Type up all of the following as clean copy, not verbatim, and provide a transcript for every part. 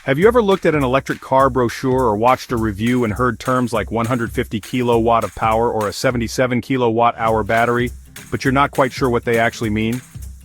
Have you ever looked at an electric car brochure or watched a review and heard terms like 150 kilowatt of power or a 77 kilowatt hour battery, but you're not quite sure what they actually mean?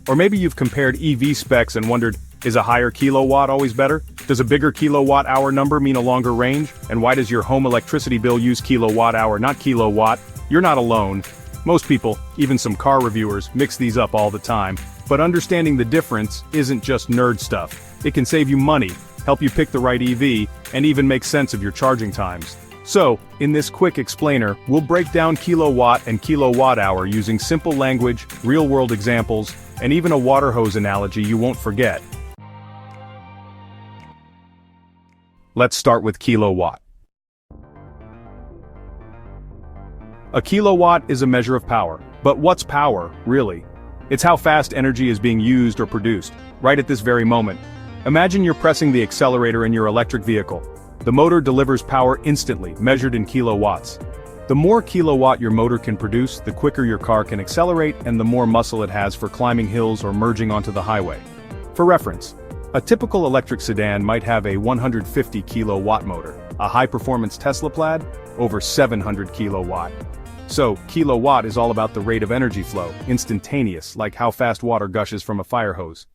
Or maybe you've compared EV specs and wondered, is a higher kilowatt always better? Does a bigger kilowatt hour number mean a longer range? And why does your home electricity bill use kilowatt hour, not kilowatt? You're not alone. Most people, even some car reviewers, mix these up all the time. But understanding the difference isn't just nerd stuff. It can save you money, help you pick the right EV, and even make sense of your charging times. So, in this quick explainer, we'll break down kilowatt and kilowatt hour using simple language, real-world examples, and even a water hose analogy you won't forget. Let's start with kilowatt. A kilowatt is a measure of power. But what's power, really? It's how fast energy is being used or produced, right at this very moment. Imagine you're pressing the accelerator in your electric vehicle. The motor delivers power instantly, measured in kilowatts. The more kilowatt your motor can produce, the quicker your car can accelerate and the more muscle it has for climbing hills or merging onto the highway. For reference, a typical electric sedan might have a 150 kilowatt motor. A high-performance Tesla Plaid, over 700 kilowatt. So, kilowatt is all about the rate of energy flow, instantaneous, like how fast water gushes from a fire hose.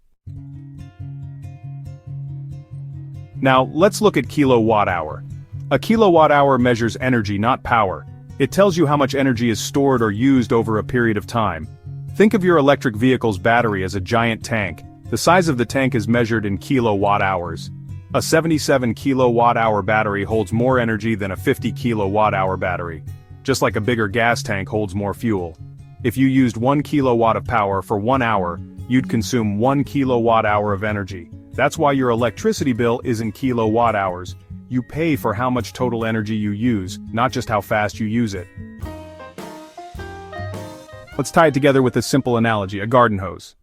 Now, let's look at kilowatt hour. A kilowatt hour measures energy, not power. It tells you how much energy is stored or used over a period of time. Think of your electric vehicle's battery as a giant tank. The size of the tank is measured in kilowatt hours. A 77 kilowatt hour battery holds more energy than a 50 kilowatt hour battery. Just like a bigger gas tank holds more fuel. If you used 1 kilowatt of power for 1 hour, you'd consume 1 kilowatt hour of energy. That's why your electricity bill isn't kilowatt hours. You pay for how much total energy you use, not just how fast you use it. Let's tie it together with a simple analogy, a garden hose.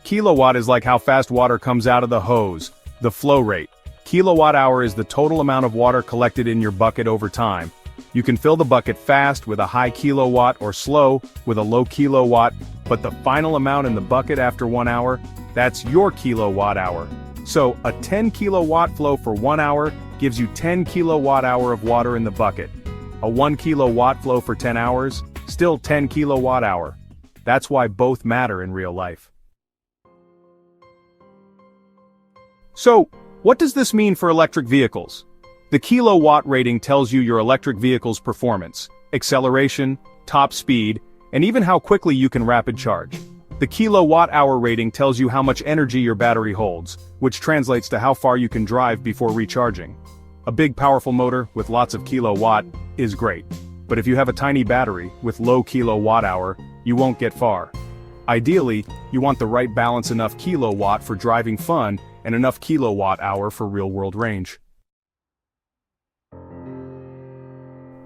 Kilowatt is like how fast water comes out of the hose, the flow rate. Kilowatt hour is the total amount of water collected in your bucket over time. You can fill the bucket fast with a high kilowatt or slow with a low kilowatt, but the final amount in the bucket after 1 hour, that's your kilowatt hour. So, a 10 kilowatt flow for 1 hour gives you 10 kilowatt hour of water in the bucket. A 1 kilowatt flow for 10 hours, still 10 kilowatt hour. That's why both matter in real life. So, what does this mean for electric vehicles? The kilowatt rating tells you your electric vehicle's performance, acceleration, top speed, and even how quickly you can rapid charge. The kilowatt hour rating tells you how much energy your battery holds, which translates to how far you can drive before recharging. A big powerful motor with lots of kilowatt is great, but if you have a tiny battery with low kilowatt hour, you won't get far. Ideally, you want the right balance, enough kilowatt for driving fun and enough kilowatt hour for real-world range.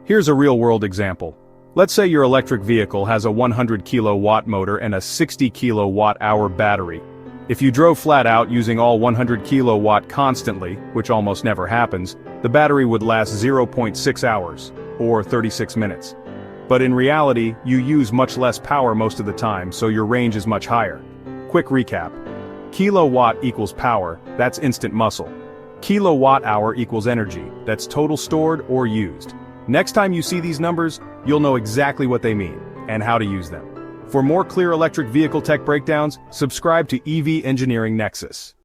Here's a real-world example. Let's say your electric vehicle has a 100 kilowatt motor and a 60 kilowatt hour battery. If you drove flat out using all 100 kilowatt constantly, which almost never happens, the battery would last 0.6 hours, or 36 minutes. But in reality, you use much less power most of the time, so your range is much higher. Quick recap. Kilowatt equals power, that's instant muscle. Kilowatt hour equals energy, that's total stored or used. Next time you see these numbers, you'll know exactly what they mean, and how to use them. For more clear electric vehicle tech breakdowns, subscribe to EV Engineering Nexus.